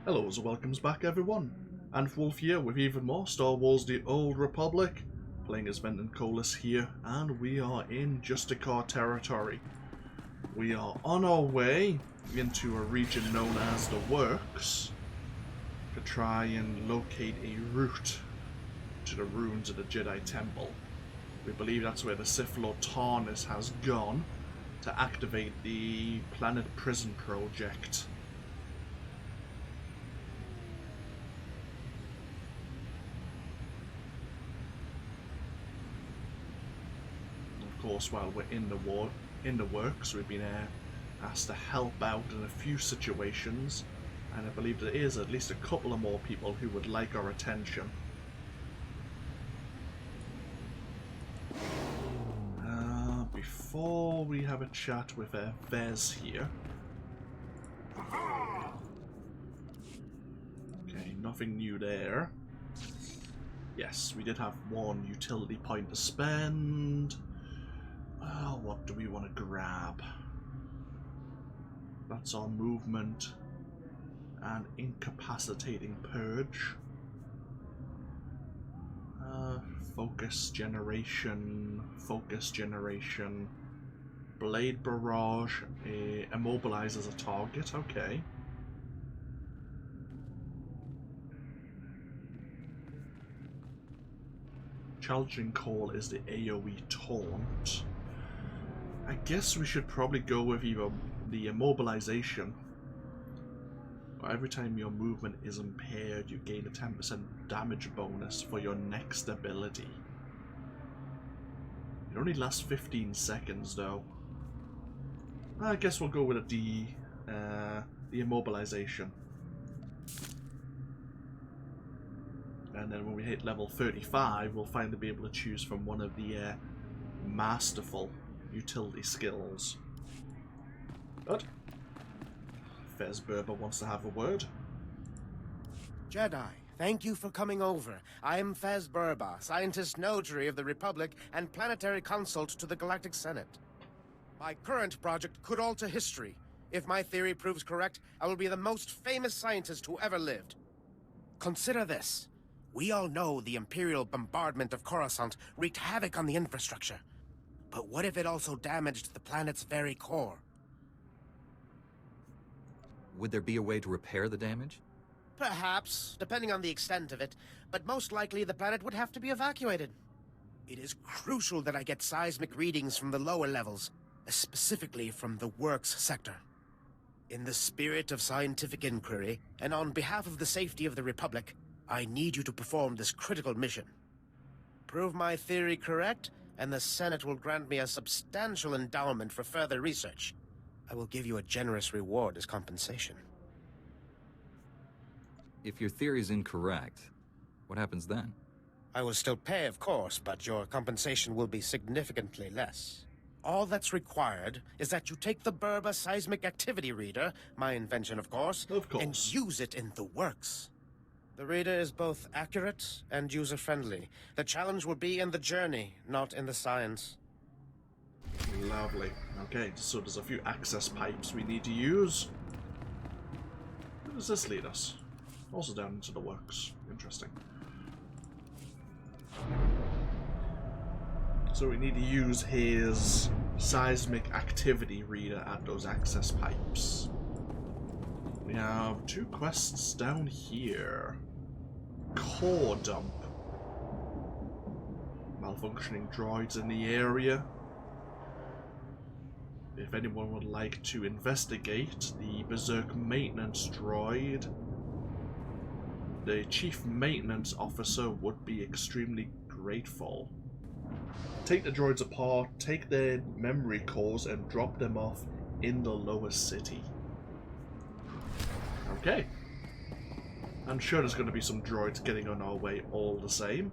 Hello and welcomes back everyone. AnthWolf here with even more Star Wars The Old Republic, playing as Venton Koliss here, and we are in SWTOR territory. We are on our way into a region known as the Works to try and locate a route to the ruins of the Jedi Temple. We believe that's where the Sith Lord Tarnis has gone to activate the Planet Prison Project. Of course, while we're in the works, we've been asked to help out in a few situations, and I believe there is at least a couple of more people who would like our attention. Before we have a chat with Vez here. Okay, nothing new there. Yes, we did have one utility point to spend. Well, what do we want to grab? That's our movement and incapacitating purge. Focus generation, blade barrage, immobilizes a target, okay. Challenging call is the AoE taunt. I guess we should probably go with either the immobilization, or every time your movement is impaired, you gain a 10% damage bonus for your next ability. It only lasts 15 seconds though. I guess we'll go with the immobilization. And then when we hit level 35, we'll finally be able to choose from one of the masterful utility skills. Good. Fez Berber wants to have a word. Jedi, thank you for coming over. I'm Fez Berber, scientist notary of the Republic and planetary consult to the Galactic Senate. My current project could alter history. If my theory proves correct, I will be the most famous scientist who ever lived. Consider this. We all know the Imperial bombardment of Coruscant wreaked havoc on the infrastructure. But what if it also damaged the planet's very core? Would there be a way to repair the damage? Perhaps, depending on the extent of it, but most likely the planet would have to be evacuated. It is crucial that I get seismic readings from the lower levels, specifically from the Works sector. In the spirit of scientific inquiry, and on behalf of the safety of the Republic, I need you to perform this critical mission. Prove my theory correct, and the Senate will grant me a substantial endowment for further research. I will give you a generous reward as compensation. If your theory is incorrect, what happens then? I will still pay, of course, but your compensation will be significantly less. All that's required is that you take the Berber Seismic Activity Reader, my invention of course, and use it in the Works. The reader is both accurate and user-friendly. The challenge will be in the journey, not in the science. Lovely. Okay, so there's a few access pipes we need to use. Where does this lead us? Also down into the Works. Interesting. So we need to use his seismic activity reader at those access pipes. We have two quests down here. Core dump. Malfunctioning droids in the area. If anyone would like to investigate the Berserk maintenance droid, the chief maintenance officer would be extremely grateful. Take the droids apart, take their memory cores and drop them off in the lower city. Okay. I'm sure there's going to be some droids getting on our way all the same.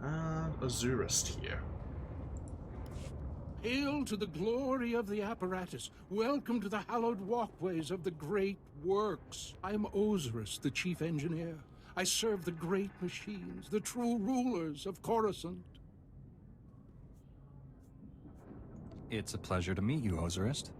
And Azurist here. Hail to the glory of the apparatus. Welcome to the hallowed walkways of the great Works. I am Osiris, the chief engineer. I serve the great machines, the true rulers of Coruscant. It's a pleasure to meet you, Osiris.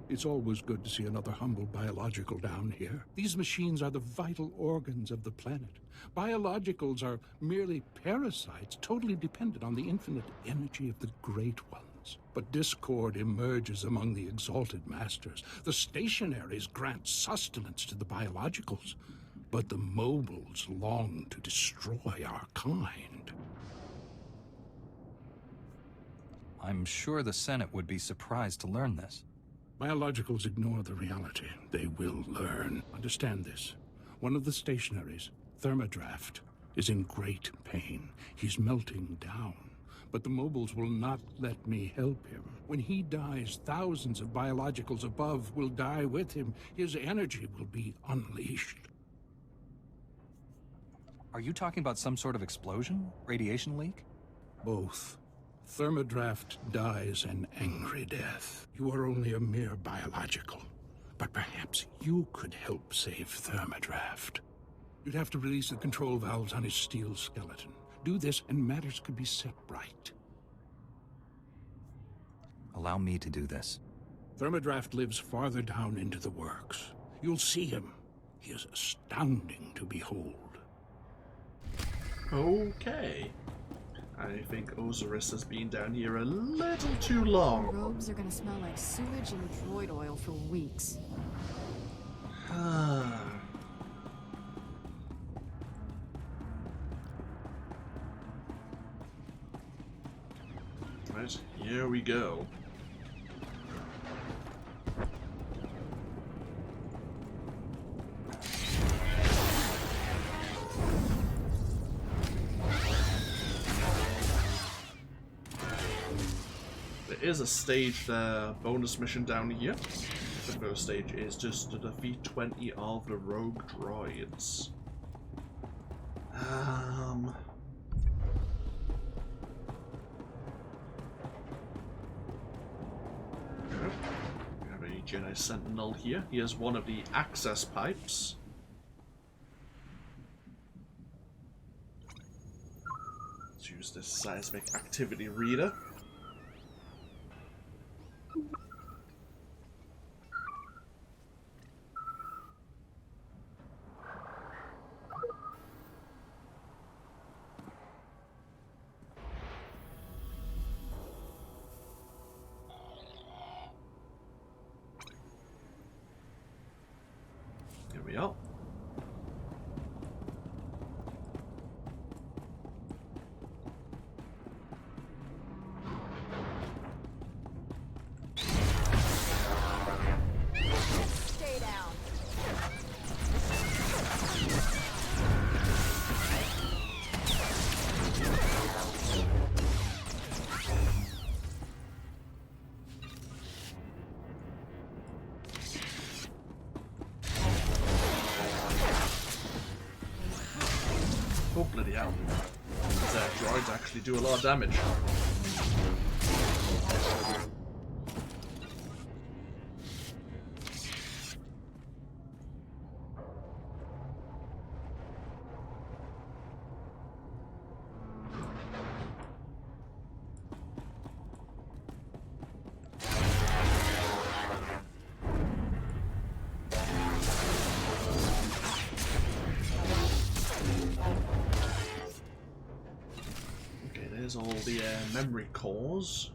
It's always good to see another humble biological down here. These machines are the vital organs of the planet. Biologicals are merely parasites, totally dependent on the infinite energy of the Great Ones. But discord emerges among the exalted masters. The stationaries grant sustenance to the biologicals, but the mobiles long to destroy our kind. I'm sure the Senate would be surprised to learn this. Biologicals ignore the reality. They will learn. Understand this. One of the stationaries, Thermodraft, is in great pain. He's melting down. But the mobiles will not let me help him. When he dies, thousands of biologicals above will die with him. His energy will be unleashed. Are you talking about some sort of explosion? Radiation leak? Both. Thermodraft dies an angry death. You are only a mere biological. But perhaps you could help save Thermodraft. You'd have to release the control valves on his steel skeleton. Do this and matters could be set right. Allow me to do this. Thermodraft lives farther down into the works. You'll see him. He is astounding to behold. Okay. I think Osiris has been down here a little too long. Robes are gonna smell like sewage and droid oil for weeks. Right, here we go. There is a stage there, bonus mission down here. The first stage is just to defeat 20 of the rogue droids. We have a Jedi Sentinel here. He has one of the access pipes. Let's use this seismic activity reader. Here we are. Stay down. Oh, bloody hell. These droids actually do a lot of damage. There's all the memory cores.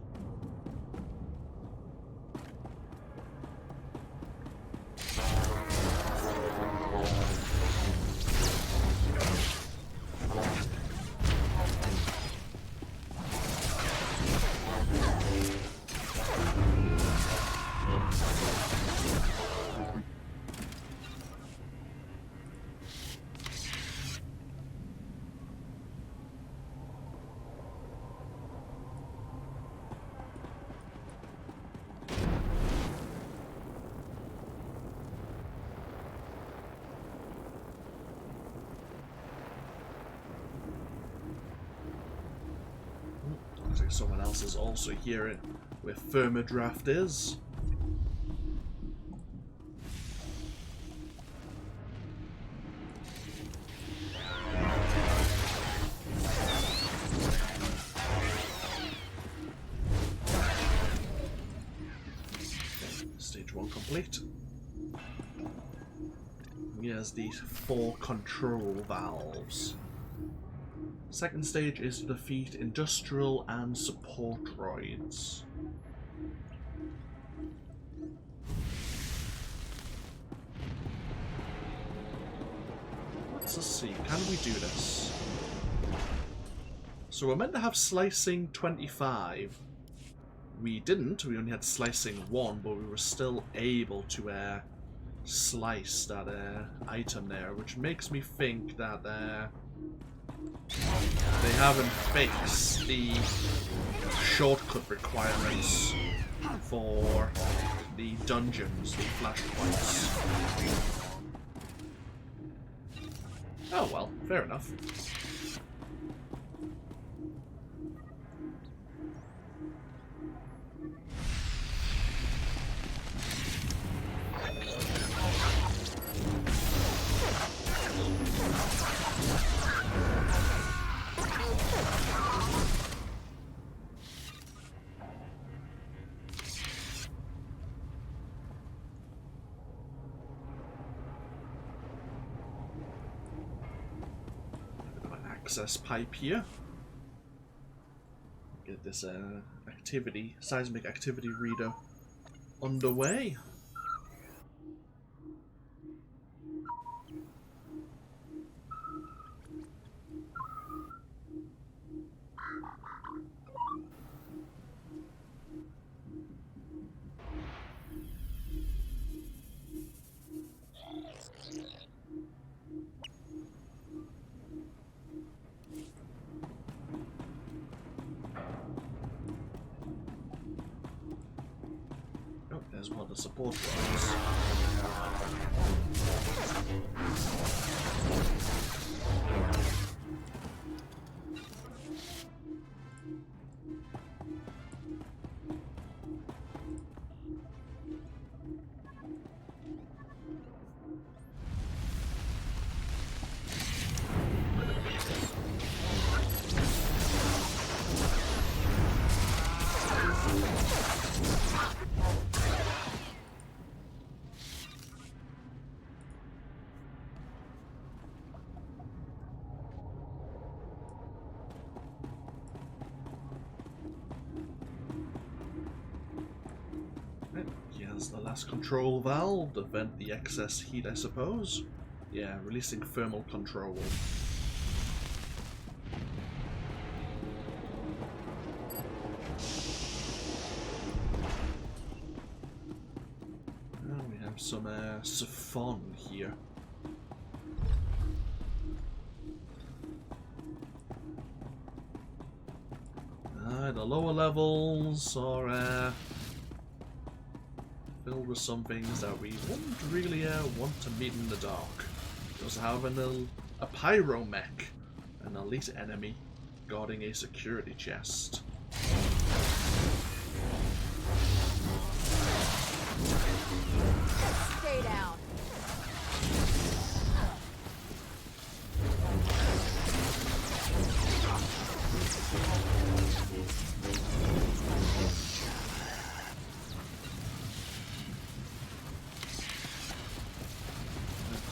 Looks like someone else is also here where Thermodraft is. Stay Stage 1 complete. Here's the 4 control valves. Second stage is to defeat industrial and support droids. Let's just see, can we do this? So we're meant to have slicing 25. We didn't, we only had slicing 1, but we were still able to slice that item there, which makes me think that they haven't fixed the shortcut requirements for the dungeons, the flashpoints. Oh well, fair enough. Access pipe here. Get this seismic activity reader underway. There's one of the support droids. Here's the last control valve to vent the excess heat, I suppose. Yeah, releasing thermal control. And we have some Tython here. The lower levels are filled with some things that we wouldn't really want to meet in the dark. We also have a pyromech, an elite enemy, guarding a security chest. Stay down.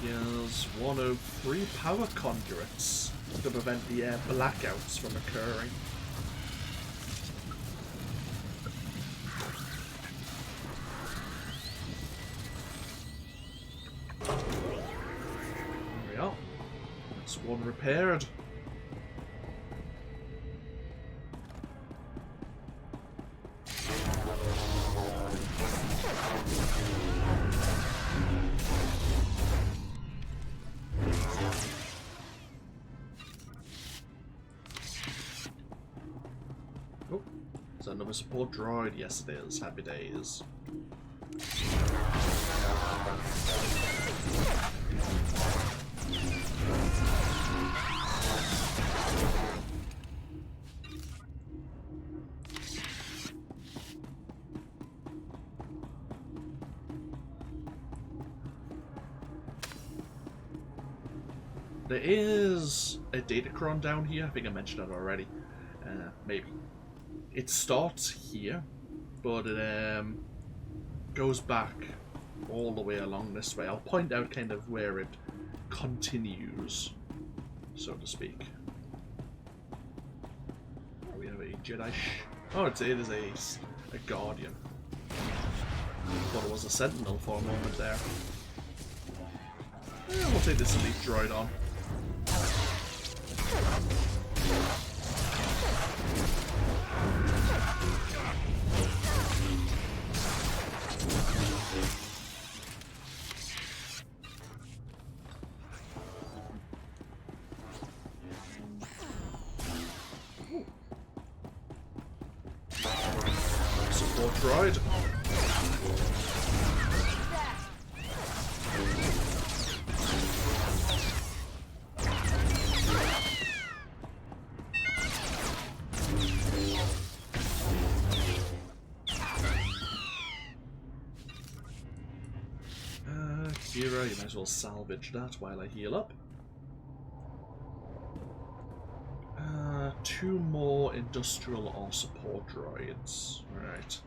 Here's one of 3 power conduits to prevent the blackouts from occurring. There we are. That's one repaired. Is that another support droid? Yes it is. Happy days. There is a datacron down here. I think I mentioned that already. Maybe. It starts here, but it goes back all the way along this way. I'll point out kind of where it continues, so to speak. Oh, we have a Jedi. Oh, it is a Guardian. Thought it was a Sentinel for a moment there. Yeah, we'll take this elite droid on. Support droid. Kira, you might as well salvage that while I heal up. 2 more industrial or support droids. Alright.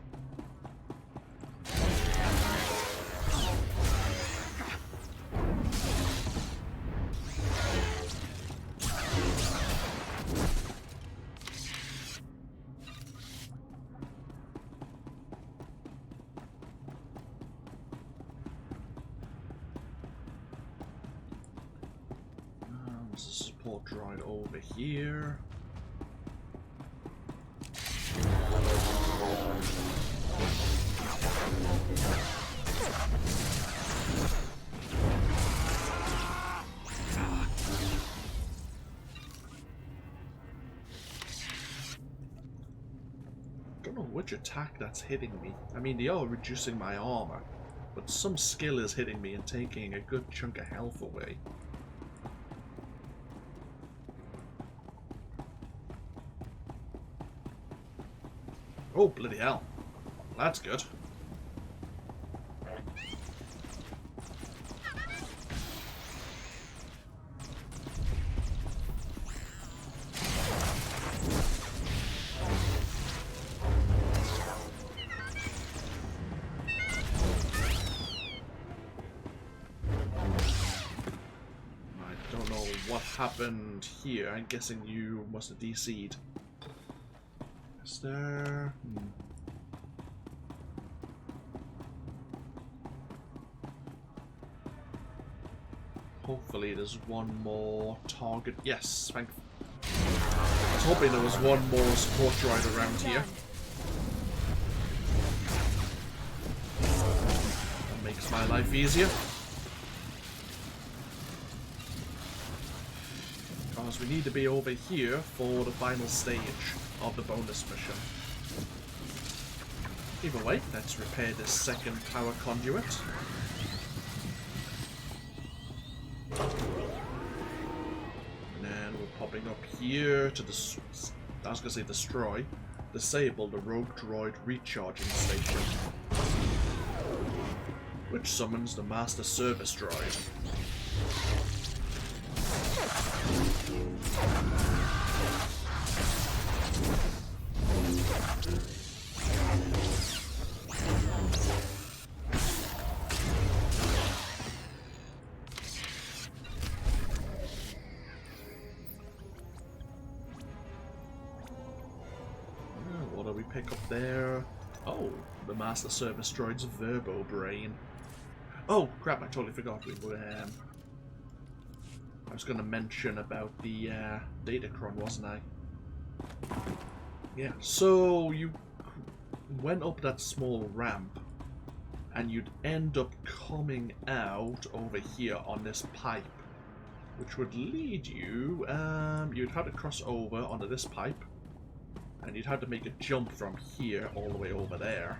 There's a support droid over here. Don't know which attack that's hitting me. I mean, they are reducing my armor, but some skill is hitting me and taking a good chunk of health away. Oh, bloody hell. That's good. I don't know what happened here. I'm guessing you must have DC'd. Is there... Hopefully there's one more target. Yes, thank you. I was hoping there was one more support droid around here. That makes my life easier. Because we need to be over here for the final stage of the bonus mission. Either way, let's repair this second power conduit. And then we're popping up here to I was gonna say disable the rogue droid recharging station, which summons the master service droid. What do we pick up there? Oh, the master service droid's verbo brain. Oh crap! I totally forgot we were. I was going to mention about the Datacron, wasn't I? Yeah. So you went up that small ramp, and you'd end up coming out over here on this pipe, which would lead you. You'd have to cross over onto this pipe, and you'd have to make a jump from here all the way over there,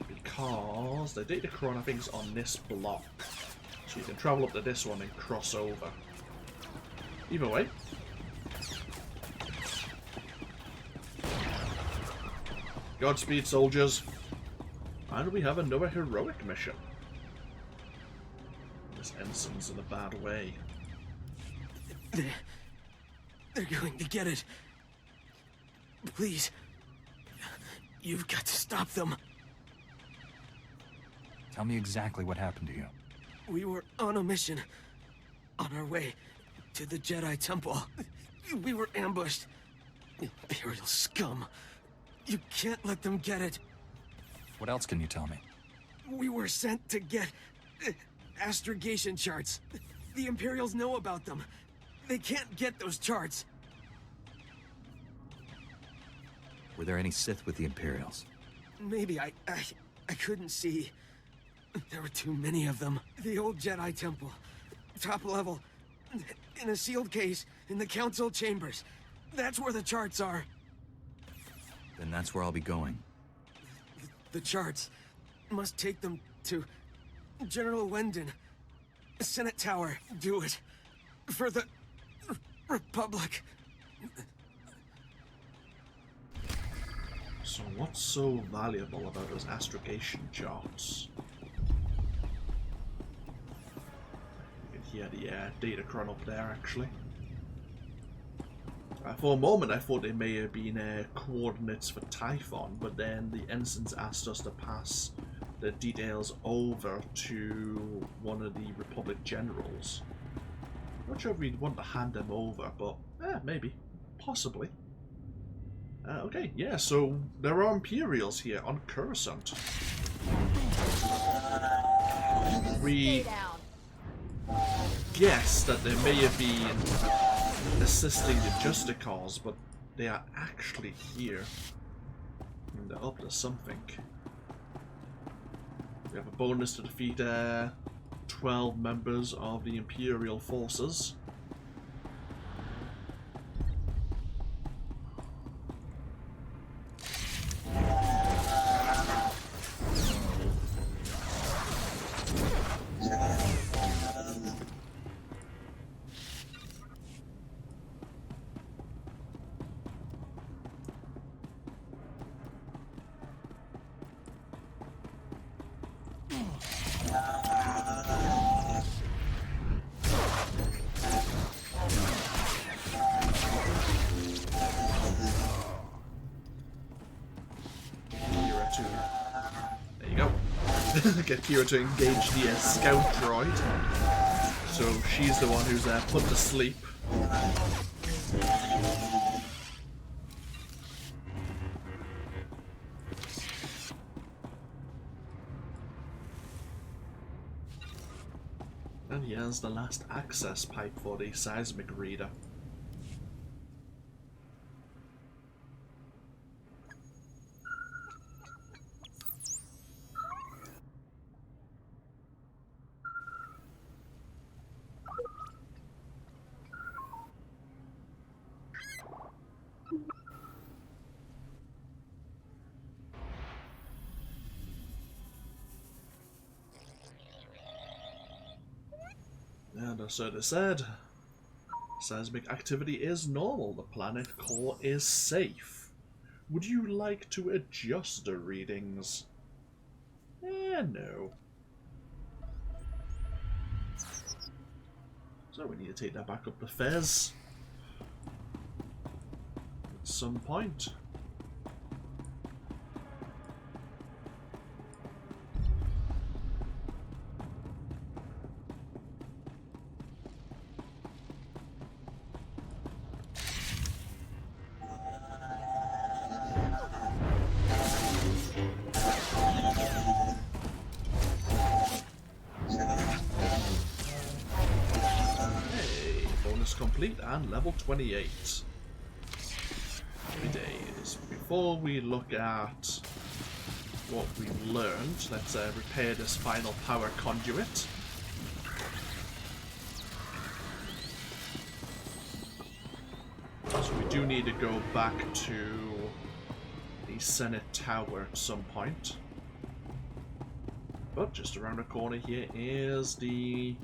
because the Datacron I think is on this block. So you can travel up to this one and cross over. Either way. Godspeed, soldiers. And we have another heroic mission. This ensign's in a bad way. They're going to get it. Please. You've got to stop them. Tell me exactly what happened to you. We were on a mission. On our way to the Jedi Temple. We were ambushed. Imperial scum. You can't let them get it. What else can you tell me? We were sent to get astrogation charts. The Imperials know about them. They can't get those charts. Were there any Sith with the Imperials? Maybe I couldn't see. There were too many of them. The old Jedi Temple. Top level. In a sealed case in the Council chambers. That's where the charts are. Then that's where I'll be going. The charts must take them to General Wendon. Senate Tower. Do it. For the Republic. So what's so valuable about those astrogation charts? You can hear the data cron up there, actually. For a moment I thought they may have been coordinates for Tython, but then the ensigns asked us to pass the details over to one of the Republic generals. Not sure if we'd want to hand them over, but maybe. Possibly. Okay, yeah, so there are Imperials here on Coruscant. We guess that they may have been assisting the Justicars, but they are actually here. And they're up to something. We have a bonus to defeat 12 members of the Imperial forces. Get Kira to engage the scout droid. So she's the one who's put to sleep. And here's the last access pipe for the seismic reader. And as Sir said, seismic activity is normal. The planet core is safe. Would you like to adjust the readings? No. So we need to take that back up to Fez at some point. Complete and level 28. Happy days. Before we look at what we've learned, let's repair this final power conduit. So we do need to go back to the Senate Tower at some point. But just around the corner here is the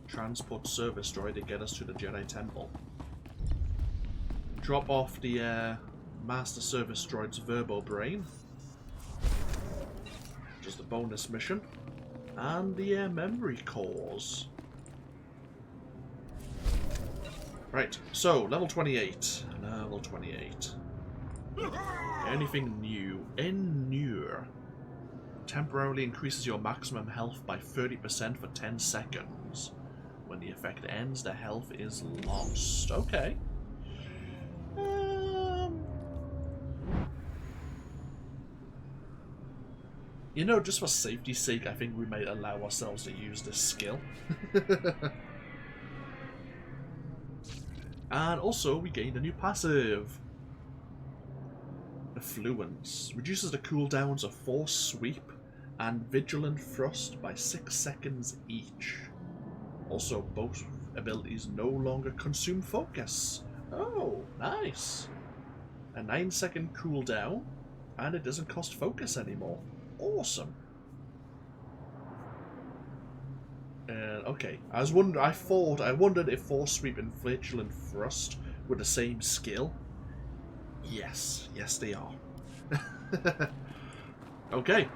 transport service droid to get us to the Jedi Temple. Drop off the Master Service droid's Verbo Brain, which is the bonus mission, and the memory cores. Right, so level 28. Level 28. Anything new? Newer. Temporarily increases your maximum health by 30% for 10 seconds. When the effect ends, the health is lost. Okay. You know, just for safety's sake, I think we might allow ourselves to use this skill. And also, we gained a new passive. Affluence. Reduces the cooldowns of Force Sweep and Vigilant Thrust by 6 seconds each. Also, both abilities no longer consume focus. Oh, nice. A 9-second cooldown, and it doesn't cost focus anymore. Awesome. Okay, I wondered if Force Sweep and Vigilant Thrust were the same skill. Yes, they are. Okay.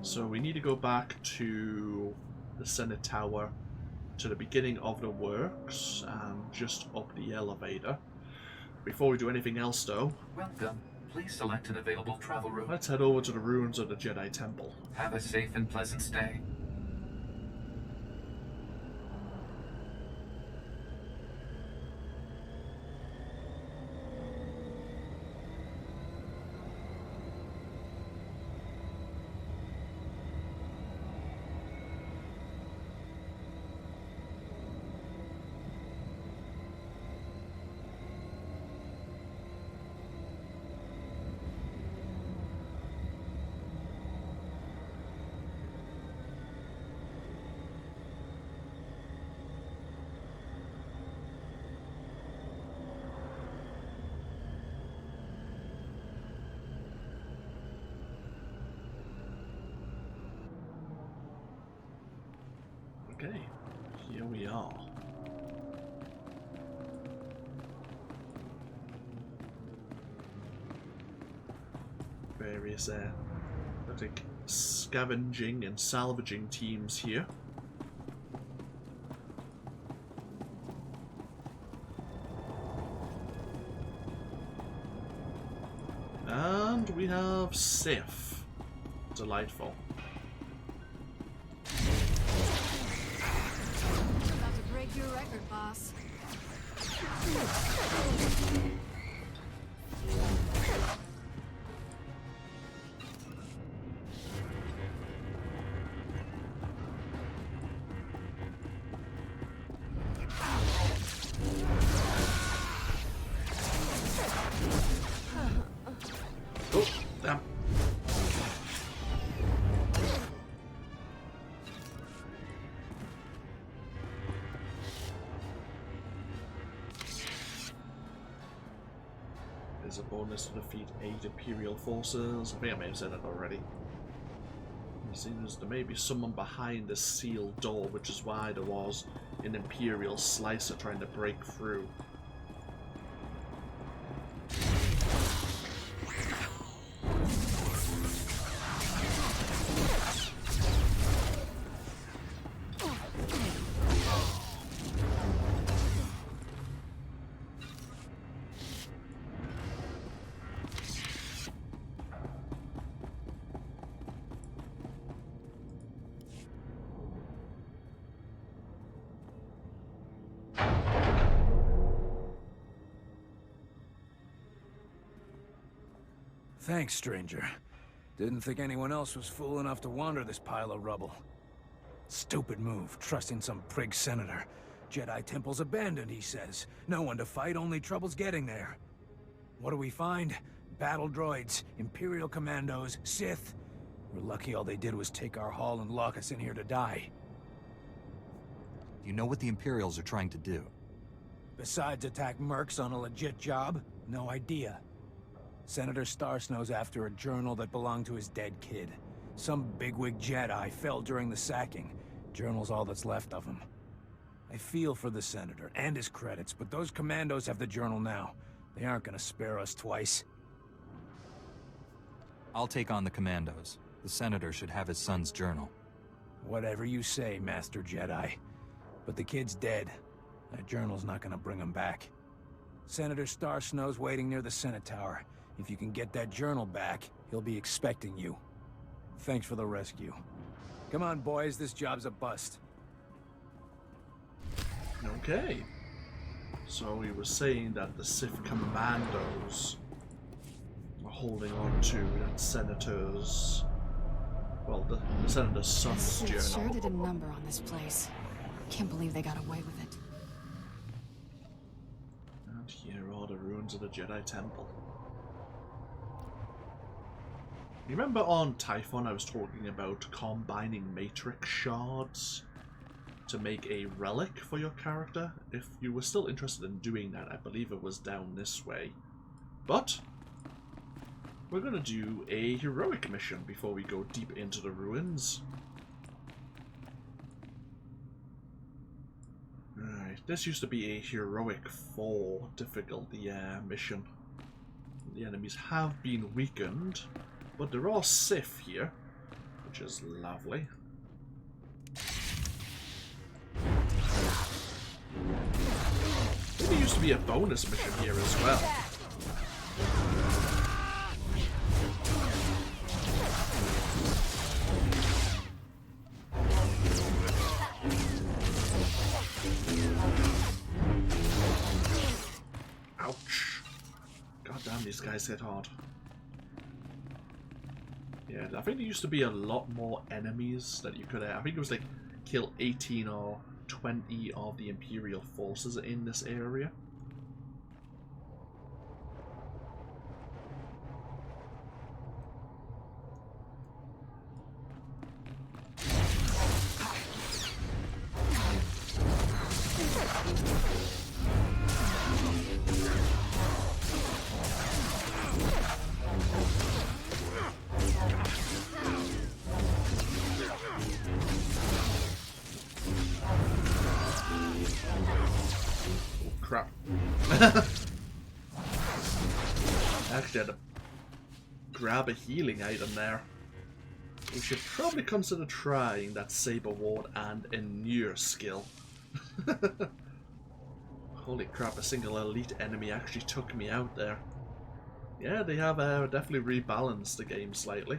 So we need to go back to the Senate Tower, to the beginning of the works, and just up the elevator. Before we do anything else, though, Welcome. Please select an available travel route. let's head over to the ruins of the Jedi Temple. Have a safe and pleasant stay. Okay, here we are. Various I think scavenging and salvaging teams here. And we have Sith. Delightful. About to break your record, boss. Oh, damn. There's a bonus to defeat 8 Imperial forces. I think I may have said that already. It seems there may be someone behind the sealed door, which is why there was an Imperial slicer trying to break through. Thanks, stranger. Didn't think anyone else was fool enough to wander this pile of rubble. Stupid move, trusting some prig senator. Jedi Temple's abandoned, he says. No one to fight, only trouble's getting there. What do we find? Battle droids, Imperial commandos, Sith. We're lucky all they did was take our haul and lock us in here to die. You know what the Imperials are trying to do? Besides attack mercs on a legit job? No idea. Senator Starsnow's after a journal that belonged to his dead kid. Some bigwig Jedi fell during the sacking. Journal's all that's left of him. I feel for the Senator and his credits, but those commandos have the journal now. They aren't gonna spare us twice. I'll take on the commandos. The Senator should have his son's journal. Whatever you say, Master Jedi. But the kid's dead. That journal's not gonna bring him back. Senator Starsnow's waiting near the Senate Tower. If you can get that journal back, he'll be expecting you. Thanks for the rescue. Come on, boys, this job's a bust. Okay. So he was saying that the Sith commandos are holding on to that senator's... well, the senator's son's Sith journal. sure did a number on this place. Can't believe they got away with it. And here are the ruins of the Jedi Temple. You remember on Tython I was talking about combining matrix shards to make a relic for your character? If you were still interested in doing that, I believe it was down this way. But we're going to do a heroic mission before we go deep into the ruins. Right, this used to be a heroic 4 difficulty mission. The enemies have been weakened, but there are Sith here, which is lovely. There used to be a bonus mission here as well. Ouch. God damn, these guys hit hard. Yeah, I think there used to be a lot more enemies that you could I think it was like kill 18 or 20 of the Imperial forces in this area. Crap. Actually had to grab a healing item there. We should probably consider trying that Saber Ward and Endure skill. Holy crap, a single elite enemy actually took me out there. Yeah, they have definitely rebalanced the game slightly.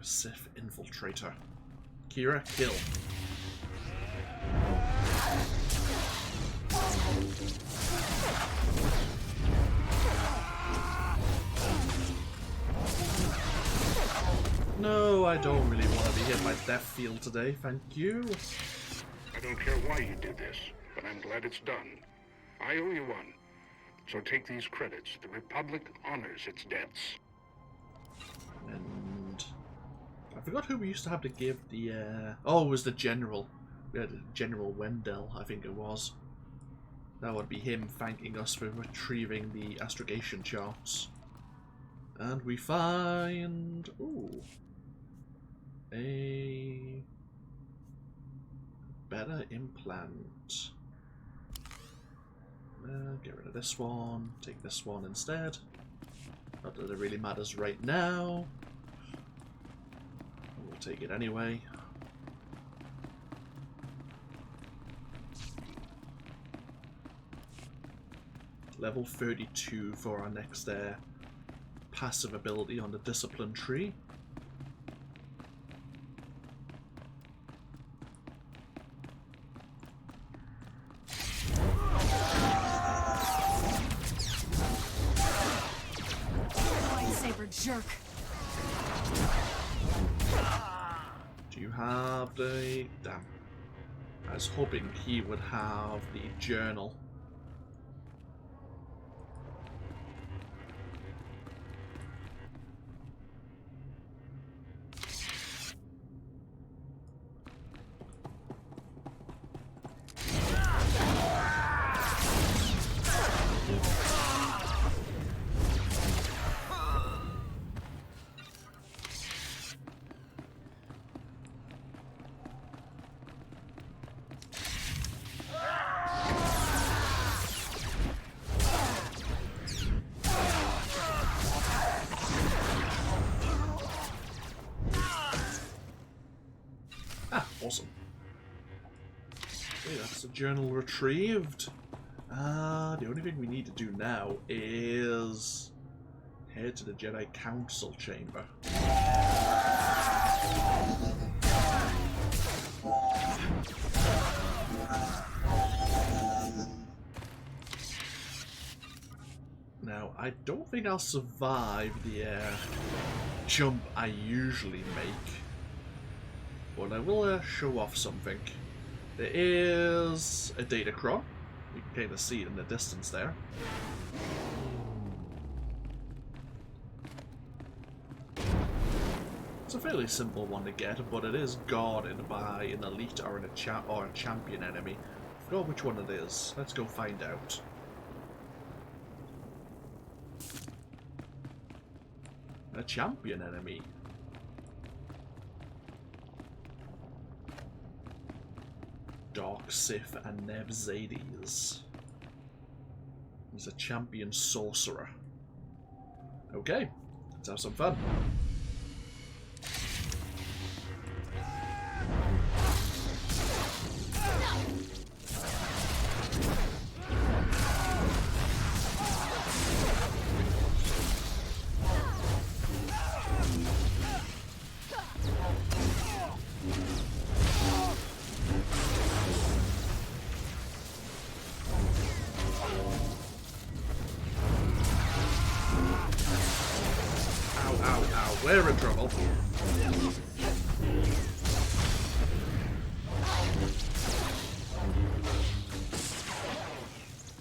Sith infiltrator. Kira, kill. No, I don't really want to be hit by death field today, thank you. I don't care why you did this, but I'm glad it's done. I owe you one. So take these credits. The Republic honors its debts. And I forgot who we used to have to give the, oh, it was the General. We had General Wendell, I think it was. That would be him thanking us for retrieving the astrogation charts. And we find, ooh, a better implant. Get rid of this one, take this one instead. Not that it really matters right now. We'll take it anyway. Level 32 for our next passive ability on the discipline tree. Jerk. Do you have the... Damn. I was hoping he would have the journal. It's a journal retrieved. The only thing we need to do now is head to the Jedi Council chamber. Now, I don't think I'll survive the jump I usually make, but I will show off something. There is a datacron. You can kind of see it in the distance there. It's a fairly simple one to get, but it is guarded by an elite or a champion enemy. I forgot which one it is. Let's go find out. A champion enemy. Dark Sith and Neb Zades. He's a champion sorcerer. Okay, let's have some fun. We're in trouble.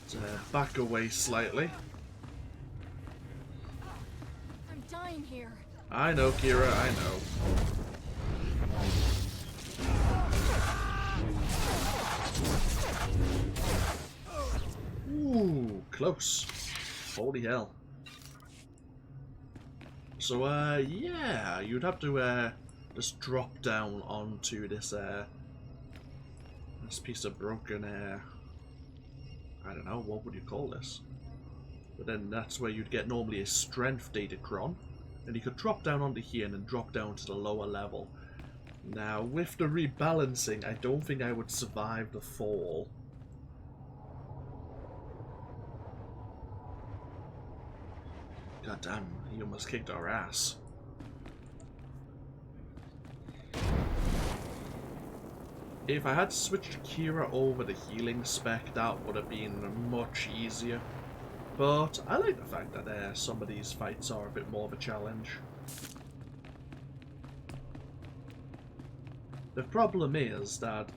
Let's back away slightly. I'm dying here. I know, Kira, I know. Ooh, close. Holy hell. So, yeah, you'd have to, just drop down onto this, this piece of broken, I don't know, what would you call this? But then that's where you'd get normally a strength datacron, and you could drop down onto here and then drop down to the lower level. Now, with the rebalancing, I don't think I would survive the fall. God damn, he almost kicked our ass. If I had switched Kira over the healing spec, that would have been much easier. But I like the fact that some of these fights are a bit more of a challenge. The problem is that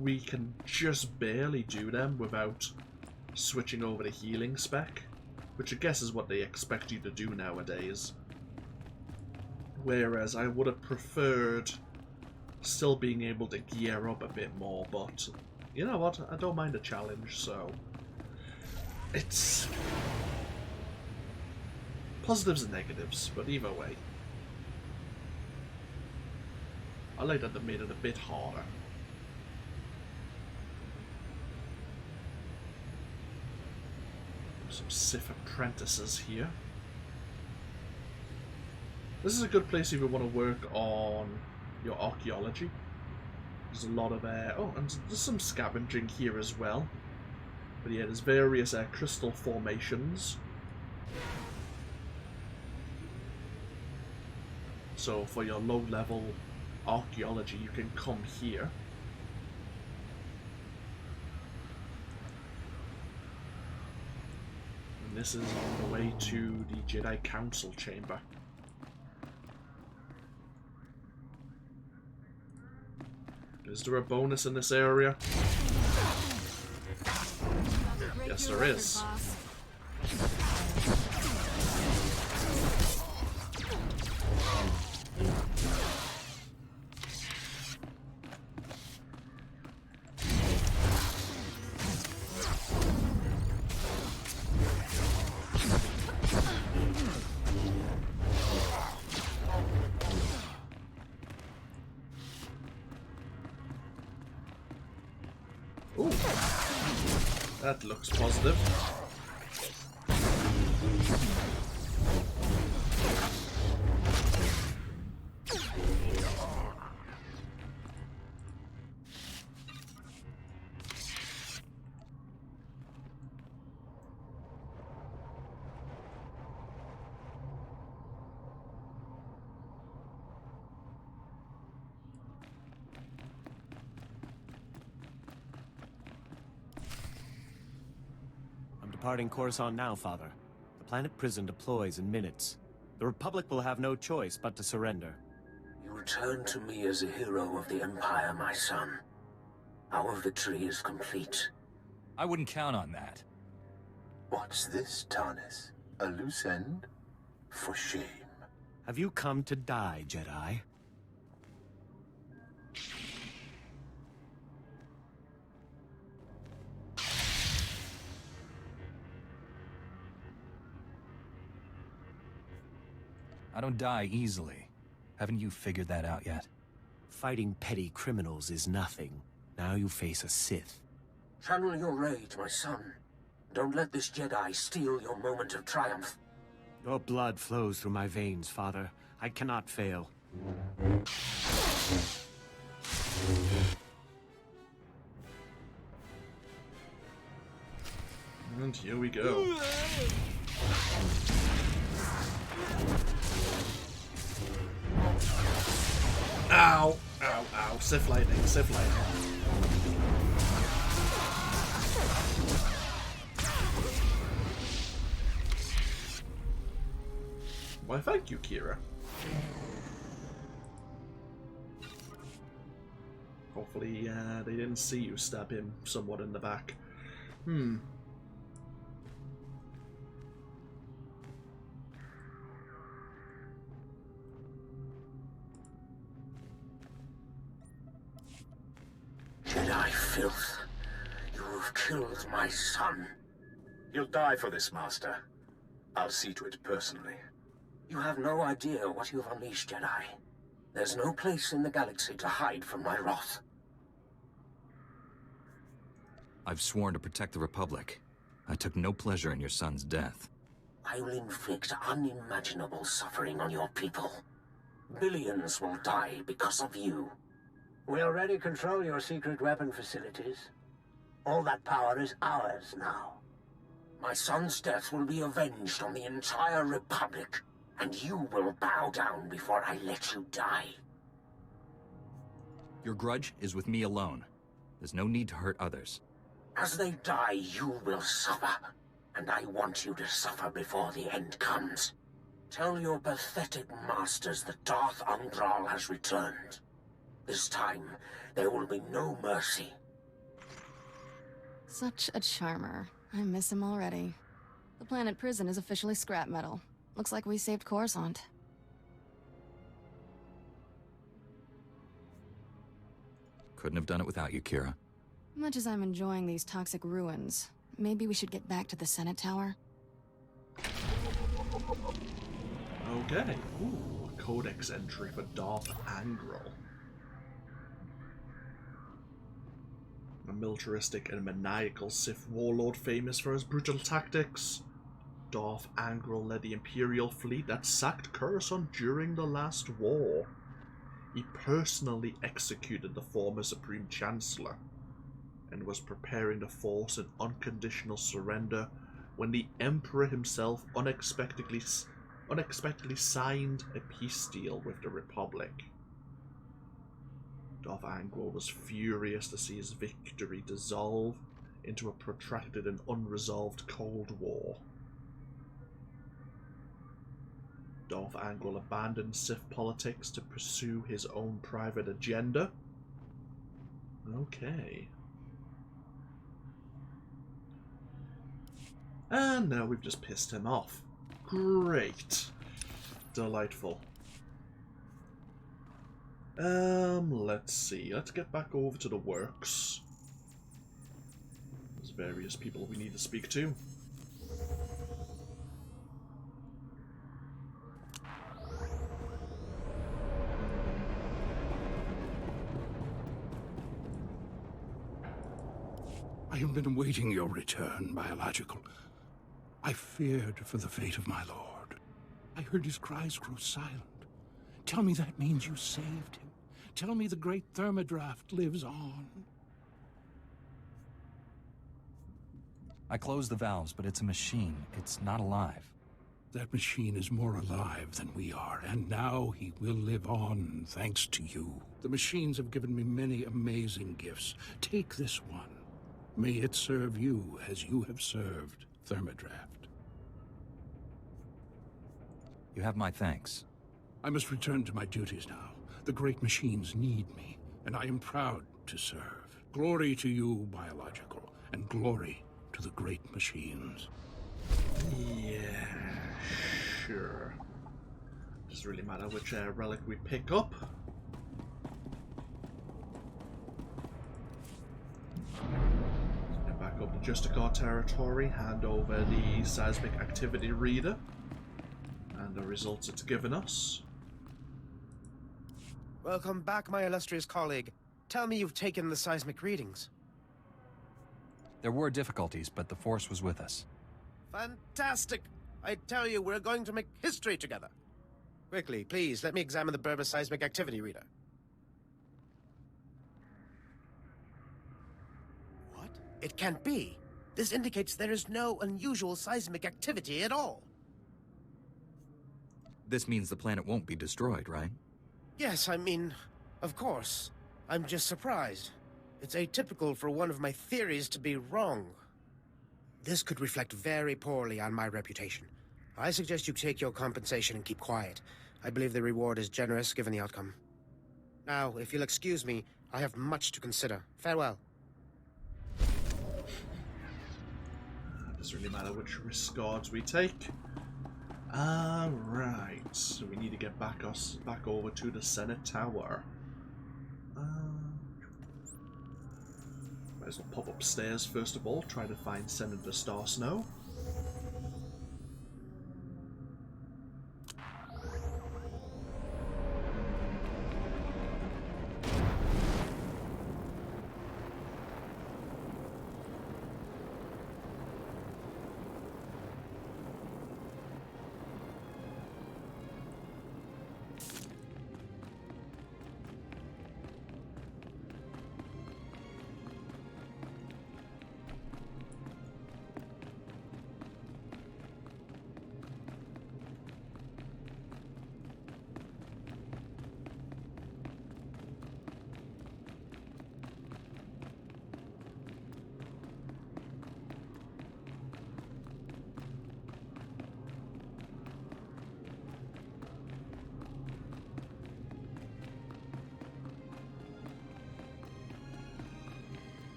we can just barely do them without switching over the healing spec. Which I guess is what they expect you to do nowadays. Whereas I would have preferred still being able to gear up a bit more, but you know what? I don't mind a challenge, so it's positives and negatives, but either way. I like that they made it a bit harder. Some Sith apprentices here. This is a good place if you want to work on your archaeology. There's a lot of oh, and there's some scavenging here as well. But yeah, there's various crystal formations. So for your low-level archaeology, you can come here. This is on the way to the Jedi Council chamber. Is there a bonus in this area? Yes, there is. Ooh, that looks positive. departing Coruscant now, Father. The planet prison deploys in minutes. The Republic will have no choice but to surrender. You return to me as a hero of the Empire, my son. Our victory is complete. I wouldn't count on that. What's this, Tarnis? A loose end? For shame. Have you come to die, Jedi? I don't die easily. Haven't you figured that out yet? Fighting petty criminals is nothing. Now you face a Sith. Channel your rage, my son. Don't let this Jedi steal your moment of triumph. Your blood flows through my veins, Father. I cannot fail. And here we go. Ow! Ow, ow. Sith lightning, Sith lightning. Why, thank you, Kira. Hopefully, they didn't see you stab him somewhat in the back. Jedi filth. You have killed my son. You'll die for this, Master. I'll see to it personally. You have no idea what you've unleashed, Jedi. There's no place in the galaxy to hide from my wrath. I've sworn to protect the Republic. I took no pleasure in your son's death. I will inflict unimaginable suffering on your people. Billions will die because of you. We already control your secret weapon facilities. All that power is ours now. My son's death will be avenged on the entire Republic, and you will bow down before I let you die. Your grudge is with me alone. There's no need to hurt others. As they die, you will suffer. And I want you to suffer before the end comes. Tell your pathetic masters that Darth Undral has returned. This time, there will be no mercy. Such a charmer. I miss him already. The planet prison is officially scrap metal. Looks like we saved Coruscant. Couldn't have done it without you, Kira. Much as I'm enjoying these toxic ruins, maybe we should get back to the Senate Tower? Okay. Ooh, a codex entry for Darth Angral. A militaristic and maniacal Sith warlord famous for his brutal tactics. Darth Angral led the Imperial fleet that sacked Coruscant during the last war. He personally executed the former Supreme Chancellor and was preparing to force an unconditional surrender when the Emperor himself unexpectedly signed a peace deal with the Republic. Darth Angral was furious to see his victory dissolve into a protracted and unresolved Cold War. Darth Angral abandoned Sith politics to pursue his own private agenda. Okay. And now we've just pissed him off. Great. Delightful. Let's see. Let's get back over to the works. There's various people we need to speak to. I have been awaiting your return, Biological. I feared for the fate of my lord. I heard his cries grow silent. Tell me that means you saved him. Tell me the great thermodraft lives on. I closed the valves, but it's a machine. It's not alive. That machine is more alive than we are, and now he will live on, thanks to you. The machines have given me many amazing gifts. Take this one. May it serve you as you have served Thermodraft. You have my thanks. I must return to my duties now. The great machines need me, and I am proud to serve. Glory to you, biological, and glory to the great machines. Yeah, sure. Doesn't really matter which relic we pick up. Get back up to Justicar territory, hand over the seismic activity reader and the results it's given us. Welcome back, my illustrious colleague. Tell me you've taken the seismic readings. There were difficulties, but the Force was with us. Fantastic! I tell you, we're going to make history together. Quickly, please, let me examine the Berber seismic activity reader. What? It can't be. This indicates there is no unusual seismic activity at all. This means the planet won't be destroyed, right? Yes, I mean, of course. I'm just surprised. It's atypical for one of my theories to be wrong. This could reflect very poorly on my reputation. I suggest you take your compensation and keep quiet. I believe the reward is generous given the outcome. Now, if you'll excuse me, I have much to consider. Farewell. Doesn't really matter which riskards we take. Right, so we need to get back over to the Senate Tower. Might as well pop upstairs first of all, try to find Senator Star Snow.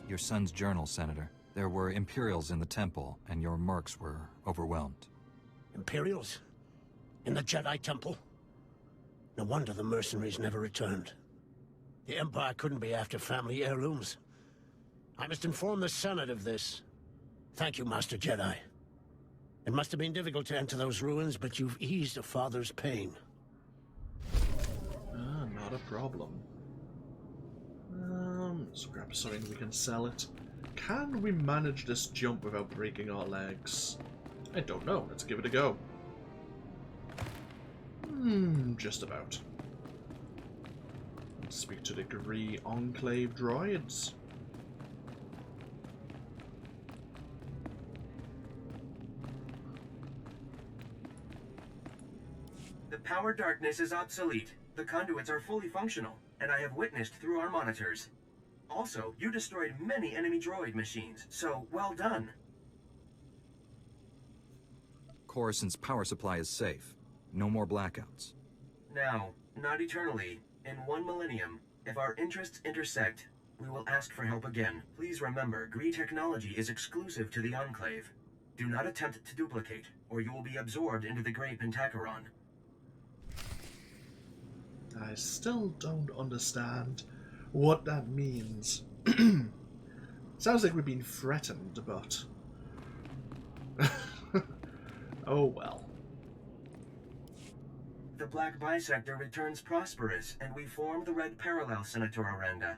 Your son's journal, Senator. There were Imperials in the temple, and your mercs were overwhelmed. Imperials? In the Jedi Temple? No wonder the mercenaries never returned. The Empire couldn't be after family heirlooms. I must inform the Senate of this. Thank you, Master Jedi. It must have been difficult to enter those ruins, but you've eased a father's pain. Not a problem. Let's grab something we can sell it. Can we manage this jump without breaking our legs? I don't know. Let's give it a go. Just about. Let's speak to the Gree Enclave droids. The power darkness is obsolete. The conduits are fully functional, and I have witnessed through our monitors. Also, you destroyed many enemy droid machines, so well done. Coruscant's power supply is safe. No more blackouts. Now, not eternally, in 1 millennium, if our interests intersect, we will ask for help again. Please remember, Gree technology is exclusive to the Enclave. Do not attempt to duplicate, or you will be absorbed into the Grey Pentacheron. I still don't understand what that means. Sounds like we've been threatened, but... oh well. The Black Bisector returns prosperous, and we form the Red Parallel, Senator Aranda.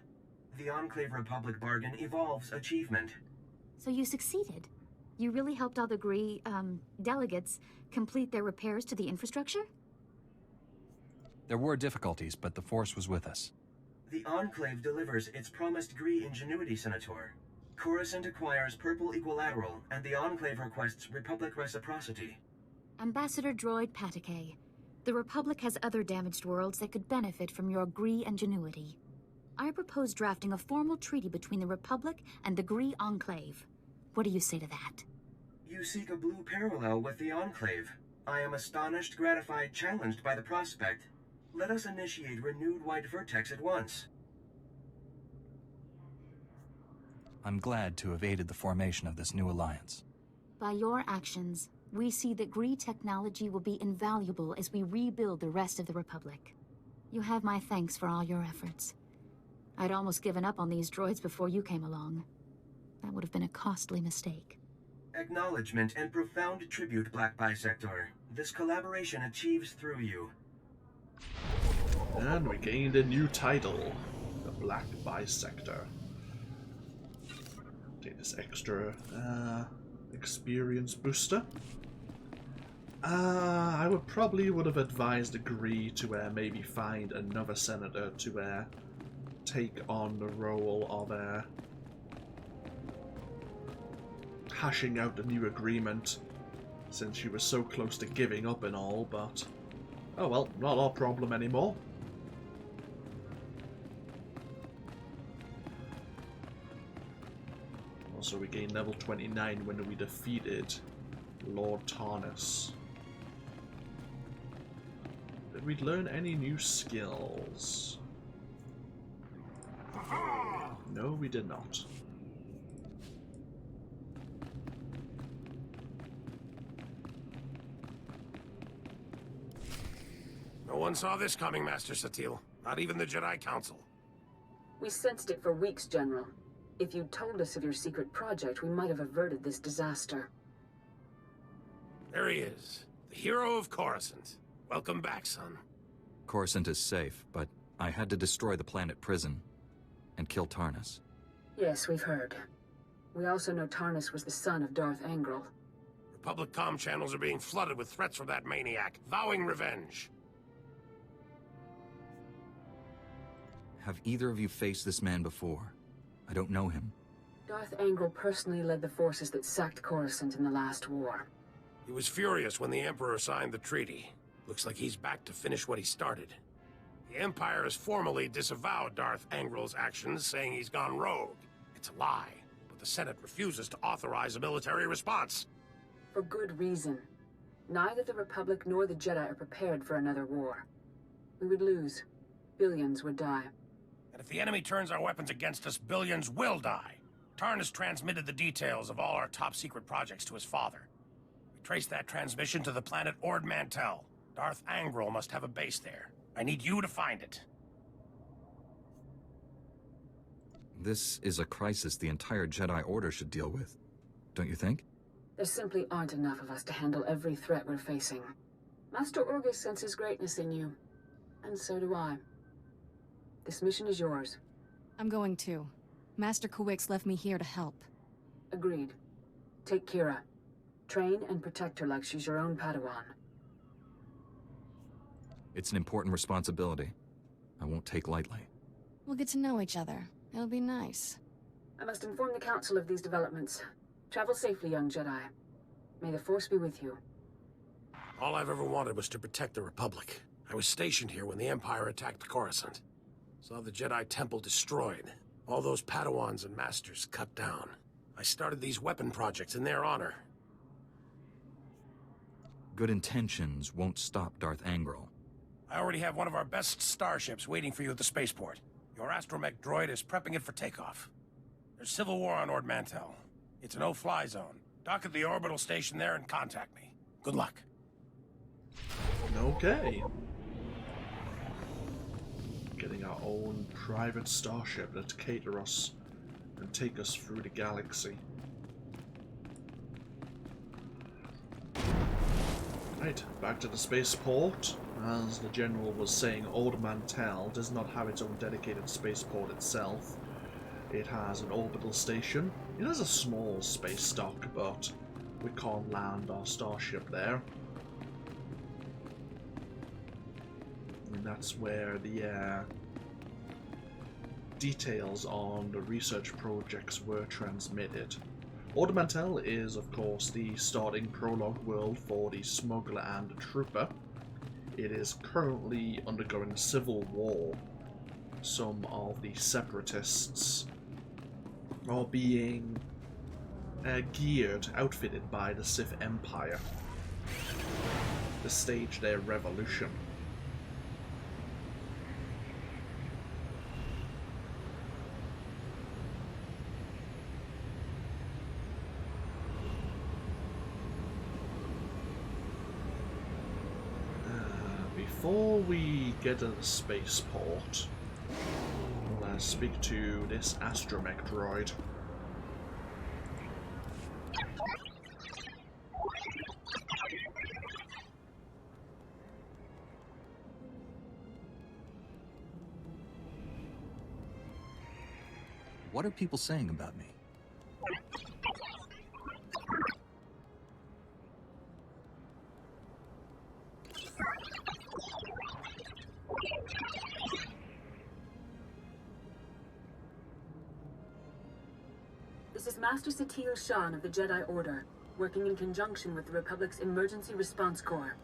The Enclave Republic bargain evolves achievement. So you succeeded? You really helped all the Gree, delegates complete their repairs to the infrastructure? There were difficulties, but the Force was with us. The Enclave delivers its promised Gree ingenuity, Senator. Coruscant acquires Purple Equilateral, and the Enclave requests Republic reciprocity. Ambassador Droid Patakay, the Republic has other damaged worlds that could benefit from your Gree ingenuity. I propose drafting a formal treaty between the Republic and the Gree Enclave. What do you say to that? You seek a blue parallel with the Enclave. I am astonished, gratified, challenged by the prospect. Let us initiate renewed white vertex at once. I'm glad to have aided the formation of this new alliance. By your actions, we see that Gree technology will be invaluable as we rebuild the rest of the Republic. You have my thanks for all your efforts. I'd almost given up on these droids before you came along. That would have been a costly mistake. Acknowledgement and profound tribute, Black Bisector. This collaboration achieves through you. And we gained a new title, the Black Bisector. Take this extra experience booster. I would have advised Agree to maybe find another senator to take on the role of hashing out the new agreement, since she was so close to giving up and all, but oh well, not our problem anymore. Also, we gained level 29 when we defeated Lord Tarnis. Did we learn any new skills? No, we did not. No one saw this coming, Master Satil. Not even the Jedi Council. We sensed it for weeks, General. If you'd told us of your secret project, we might have averted this disaster. There he is. The hero of Coruscant. Welcome back, son. Coruscant is safe, but I had to destroy the planet prison and kill Tarnis. Yes, we've heard. We also know Tarnis was the son of Darth Angral. Republic comm channels are being flooded with threats from that maniac, vowing revenge. Have either of you faced this man before? I don't know him. Darth Angral personally led the forces that sacked Coruscant in the last war. He was furious when the Emperor signed the treaty. Looks like he's back to finish what he started. The Empire has formally disavowed Darth Angral's actions, saying he's gone rogue. It's a lie, but the Senate refuses to authorize a military response. For good reason. Neither the Republic nor the Jedi are prepared for another war. We would lose. Billions would die. And if the enemy turns our weapons against us, billions will die. Tarnis transmitted the details of all our top-secret projects to his father. We traced that transmission to the planet Ord Mantell. Darth Angral must have a base there. I need you to find it. This is a crisis the entire Jedi Order should deal with, don't you think? There simply aren't enough of us to handle every threat we're facing. Master Orgus senses greatness in you. And so do I. This mission is yours. I'm going too. Master Kowix left me here to help. Agreed. Take Kira. Train and protect her like she's your own Padawan. It's an important responsibility. I won't take lightly. We'll get to know each other. It'll be nice. I must inform the Council of these developments. Travel safely, young Jedi. May the Force be with you. All I've ever wanted was to protect the Republic. I was stationed here when the Empire attacked Coruscant. Saw the Jedi Temple destroyed. All those Padawans and Masters cut down. I started these weapon projects in their honor. Good intentions won't stop Darth Angral. I already have one of our best starships waiting for you at the spaceport. Your astromech droid is prepping it for takeoff. There's civil war on Ord Mantell. It's a no-fly zone. Dock at the orbital station there and contact me. Good luck. Okay. Getting our own private starship that cater us and take us through the galaxy. Right, back to the spaceport. As the General was saying, Ord Mantell does not have its own dedicated spaceport itself. It has an orbital station. It has a small space dock, but we can't land our starship there. And that's where the details on the research projects were transmitted. Ord Mantell is, of course, the starting prologue world for the Smuggler and the Trooper. It is currently undergoing civil war, some of the separatists are being outfitted by the Sith Empire to stage their revolution. Before we get to the spaceport, let's speak to this astromech droid. What are people saying about me? This is Master Satil Shan of the Jedi Order, working in conjunction with the Republic's Emergency Response Corps.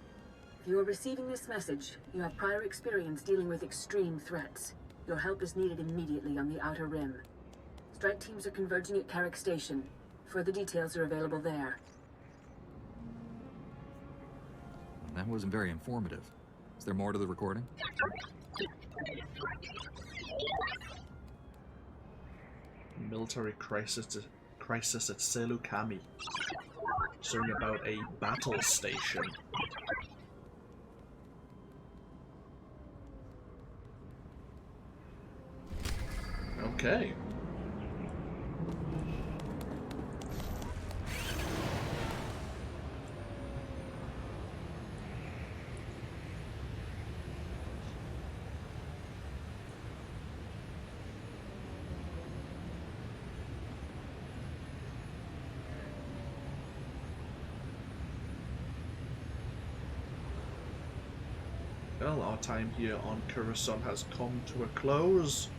If you are receiving this message, you have prior experience dealing with extreme threats. Your help is needed immediately on the Outer Rim. Strike teams are converging at Carrick Station. Further details are available there. That wasn't very informative. Is there more to the recording? Military crisis at Selukami. Something about a battle station. Okay. Well, our time here on Coruscant has come to a close.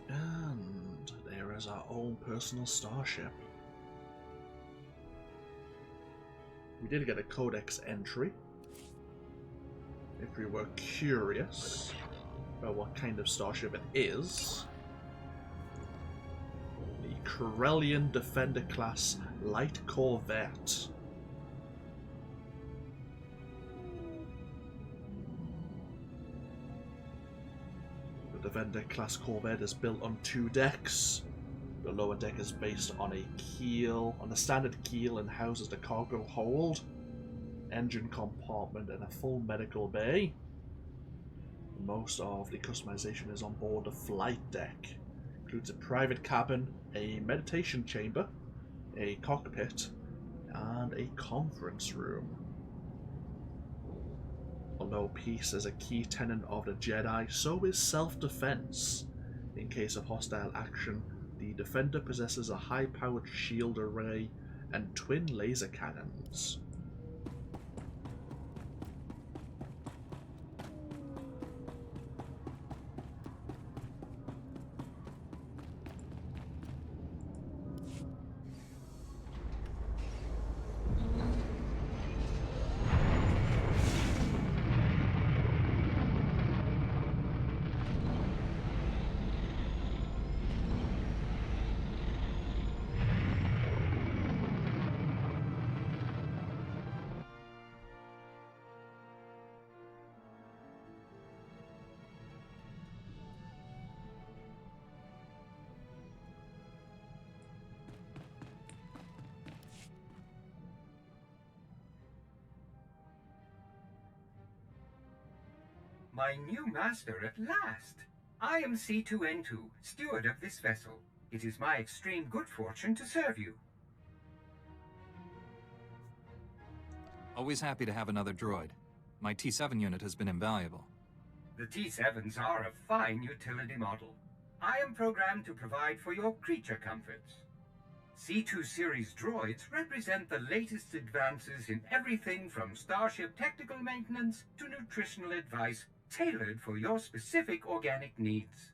And there is our own personal starship. We did get a codex entry. If we were curious about what kind of starship it is. The Corellian Defender class light corvette. The Defender class corvette is built on 2 decks. The lower deck is based on a standard keel and houses the cargo hold, engine compartment and a full medical bay. Most of the customization is on board the flight deck. Includes a private cabin, a meditation chamber, a cockpit, and a conference room. Although peace is a key tenet of the Jedi, so is self-defense. In case of hostile action, the Defender possesses a high-powered shield array and twin laser cannons. My new master at last. I am C2N2, steward of this vessel. It is my extreme good fortune to serve you. Always happy to have another droid. My T7 unit has been invaluable. The T7s are a fine utility model. I am programmed to provide for your creature comforts. C2 series droids represent the latest advances in everything from starship technical maintenance to nutritional advice tailored for your specific organic needs.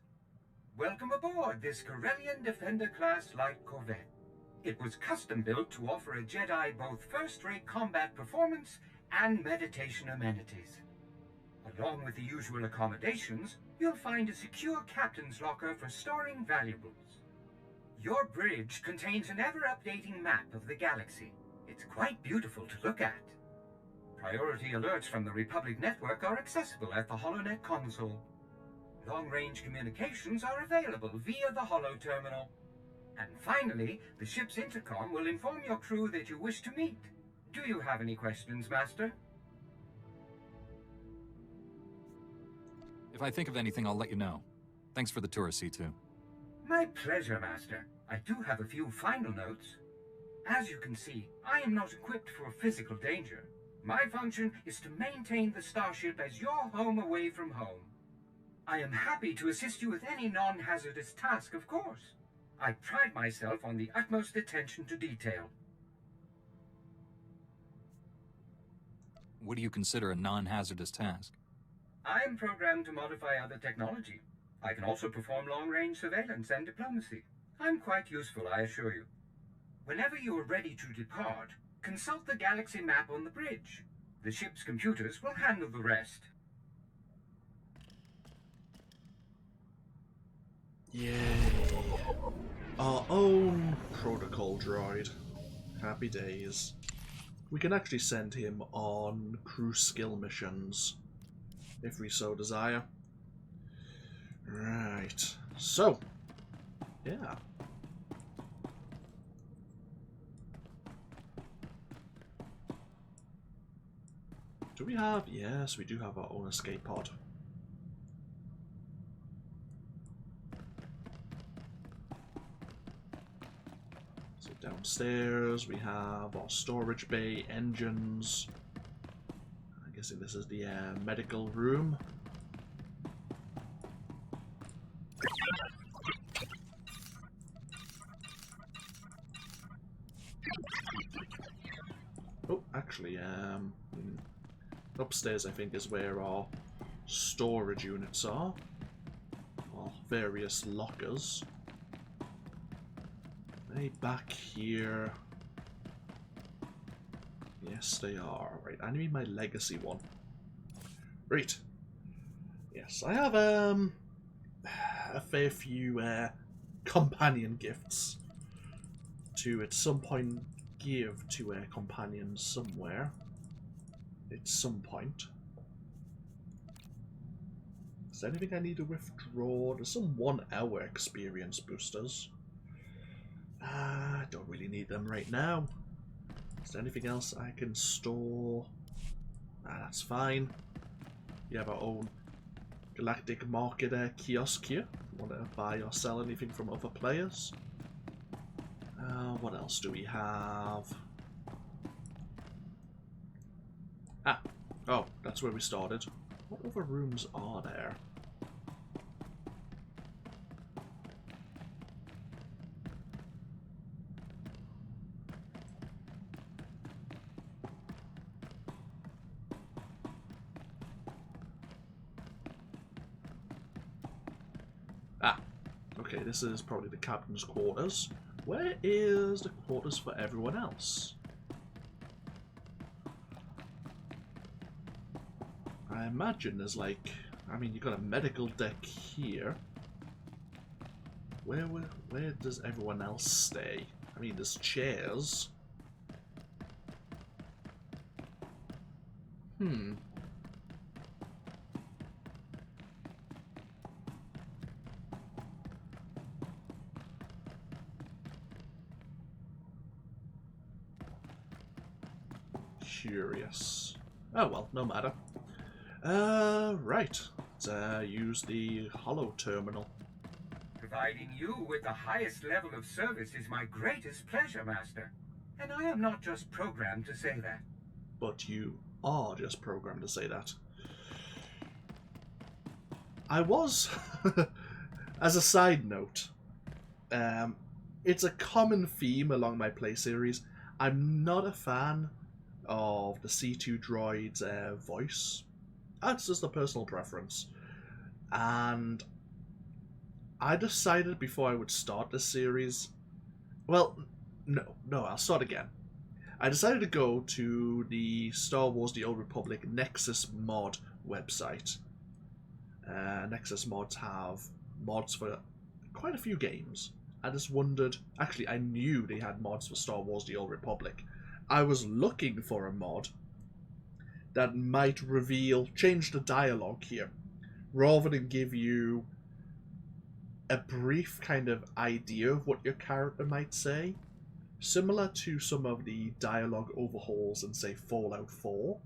Welcome aboard this Corellian Defender-class light corvette. It was custom-built to offer a Jedi both first-rate combat performance and meditation amenities. Along with the usual accommodations, you'll find a secure captain's locker for storing valuables. Your bridge contains an ever-updating map of the galaxy. It's quite beautiful to look at. Priority alerts from the Republic network are accessible at the HoloNet console. Long-range communications are available via the Holo terminal. And finally, the ship's intercom will inform your crew that you wish to meet. Do you have any questions, Master? If I think of anything, I'll let you know. Thanks for the tour, C2. My pleasure, Master. I do have a few final notes. As you can see, I am not equipped for physical danger. My function is to maintain the starship as your home away from home. I am happy to assist you with any non-hazardous task, of course. I pride myself on the utmost attention to detail. What do you consider a non-hazardous task? I am programmed to modify other technology. I can also perform long-range surveillance and diplomacy. I'm quite useful, I assure you. Whenever you are ready to depart, consult the galaxy map on the bridge. The ship's computers will handle the rest. Yay. Our own protocol droid. Happy days. We can actually send him on crew skill missions, if we so desire. Right. So, yeah. Do we have... Yes, we do have our own escape pod. So downstairs we have our storage bay, engines. I'm guessing this is the medical room. Oh, actually, upstairs I think is where our storage units are. Our various lockers. Are they back here? Yes, they are. Right, I need my legacy one. Right. Yes, I have a fair few companion gifts to at some point give to a companion somewhere. At some point. Is there anything I need to withdraw? There's some 1 hour experience boosters. I don't really need them right now. Is there anything else I can store? That's fine. We have our own galactic market kiosk here. Want to buy or sell anything from other players? What else do we have? Ah, oh, that's where we started. What other rooms are there? Ah, okay, this is probably the captain's quarters. Where is the quarters for everyone else? I imagine there's like, I mean, you've got a medical deck here. Where does everyone else stay? I mean, there's chairs. Curious. Oh well, no matter. Right. Let's use the holo terminal. Providing you with the highest level of service is my greatest pleasure, Master. And I am not just programmed to say that. But you are just programmed to say that. I was, as a side note, it's a common theme along my play series. I'm not a fan of the C2 droid's voice. That's just a personal preference. And I decided before I would start this series... Well, no, I'll start again. I decided to go to the Star Wars The Old Republic Nexus mod website. Nexus mods have mods for quite a few games. I just wondered... Actually, I knew they had mods for Star Wars The Old Republic. I was looking for a mod that might change the dialogue here, rather than give you a brief kind of idea of what your character might say. Similar to some of the dialogue overhauls in, say, Fallout 4,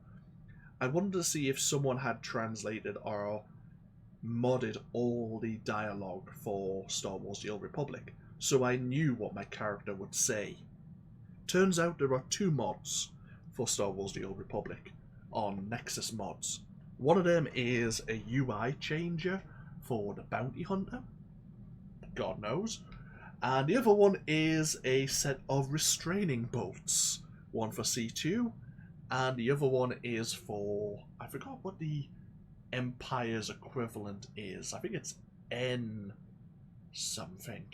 I wanted to see if someone had translated or modded all the dialogue for Star Wars The Old Republic, so I knew what my character would say. Turns out there are 2 mods for Star Wars The Old Republic on Nexus Mods. One of them is a UI changer for the bounty hunter, God knows, and the other one is a set of restraining bolts, one for C2, and the other one is for, I forgot what the Empire's equivalent is. I think it's N something.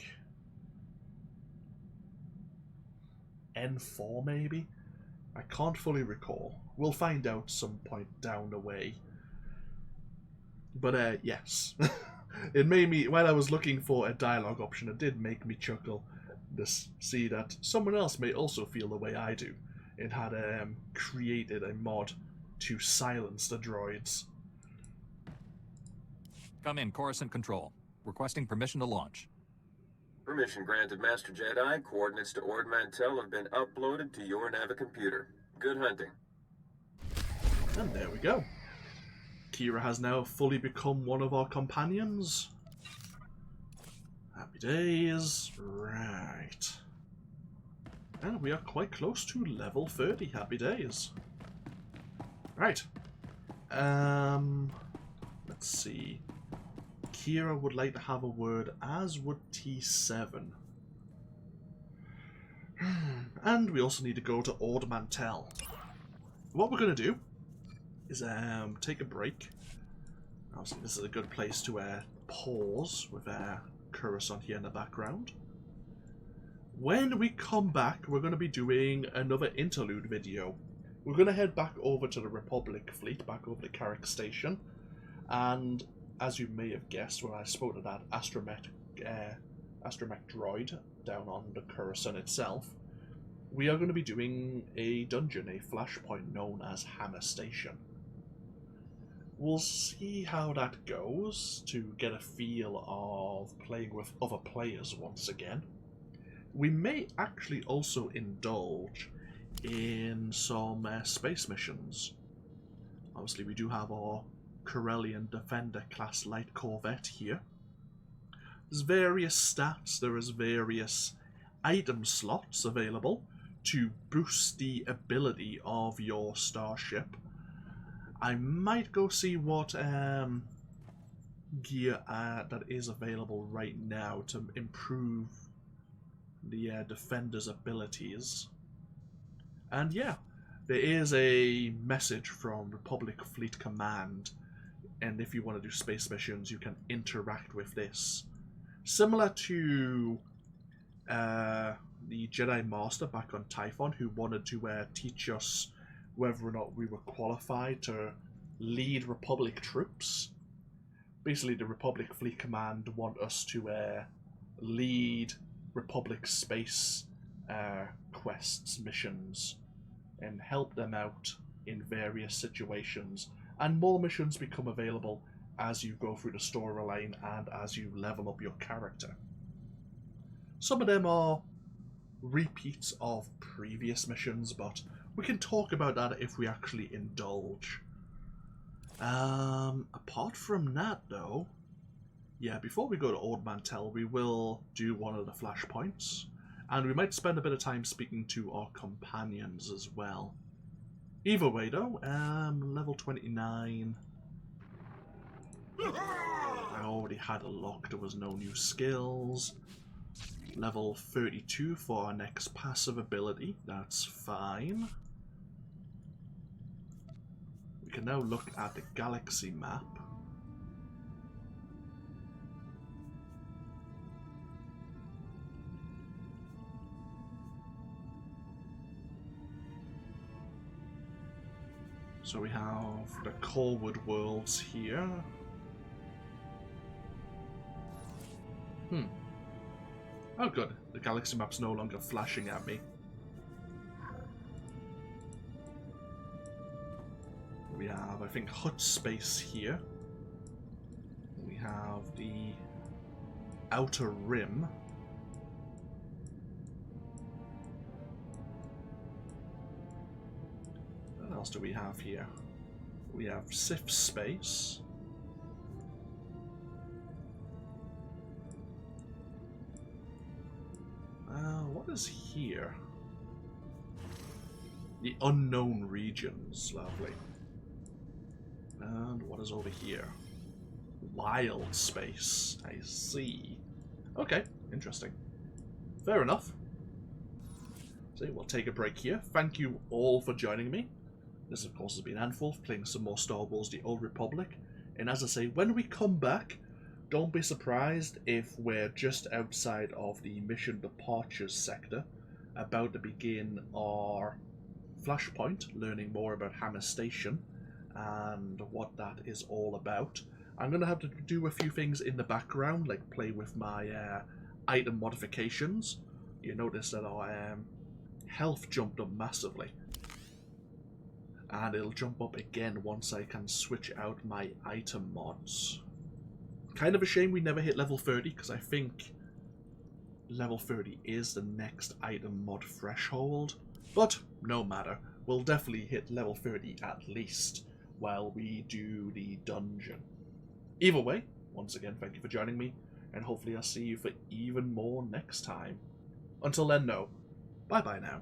N4 maybe? I can't fully recall. We'll find out some point down the way. But yes. It made me, while I was looking for a dialogue option, it did make me chuckle to see that someone else may also feel the way I do. It had created a mod to silence the droids. Come in, Coruscant Control. Requesting permission to launch. Permission granted, Master Jedi. Coordinates to Ord Mantell have been uploaded to your Navicomputer. Good hunting. And there we go. Kira has now fully become one of our companions. Happy days. Right. And we are quite close to level 30. Happy days. Right. Let's see. Kira would like to have a word, as would T7. And we also need to go to Ord Mantell. What we're going to do is take a break. Obviously this is a good place to pause with Coruscant here in the background. When we come back, we're going to be doing another interlude video. We're going to head back over to the Republic fleet, back over to Carrick Station, and as you may have guessed when I spoke to that astromech droid down on the Coruscant itself, we are going to be doing a dungeon, a flashpoint known as Hammer Station. We'll see how that goes to get a feel of playing with other players once again. We may actually also indulge in some space missions. Obviously we do have our Corellian Defender class light corvette here. There's various stats, there is various item slots available to boost the ability of your starship. I might go see what gear that is available right now to improve the Defender's abilities. And yeah, there is a message from Republic Fleet Command, and if you want to do space missions, you can interact with this. Similar to the Jedi Master back on Tython, who wanted to teach us whether or not we were qualified to lead Republic troops. Basically, the Republic Fleet Command want us to lead Republic space quests, missions, and help them out in various situations. And more missions become available as you go through the storyline and as you level up your character. Some of them are repeats of previous missions, but we can talk about that if we actually indulge. Apart from that, though, yeah, before we go to Ord Mantell, we will do one of the flashpoints, and we might spend a bit of time speaking to our companions as well. Either way, though, level 29. I already had a lock, there was no new skills. Level 32 for our next passive ability, that's fine. We can now look at the galaxy map. So we have the Corwood worlds here. Oh good, the galaxy map's no longer flashing at me. We have, I think, hut space here. We have the outer rim. What else do we have here? We have Sith space. What is here? The unknown regions, lovely. And what is over here? Wild space, I see. Okay, interesting. Fair enough. So we'll take a break here. Thank you all for joining me. This, of course, has been AnthWolf, playing some more Star Wars The Old Republic. And as I say, when we come back, don't be surprised if we're just outside of the mission departures sector, about to begin our flashpoint, learning more about Hammer Station and what that is all about. I'm going to have to do a few things in the background, like play with my item modifications. You notice that our health jumped up massively. And it'll jump up again once I can switch out my item mods. Kind of a shame we never hit level 30, because I think level 30 is the next item mod threshold. But no matter, we'll definitely hit level 30 at least while we do the dungeon. Either way, once again, thank you for joining me, and hopefully I'll see you for even more next time. Until then, no. Bye-bye now.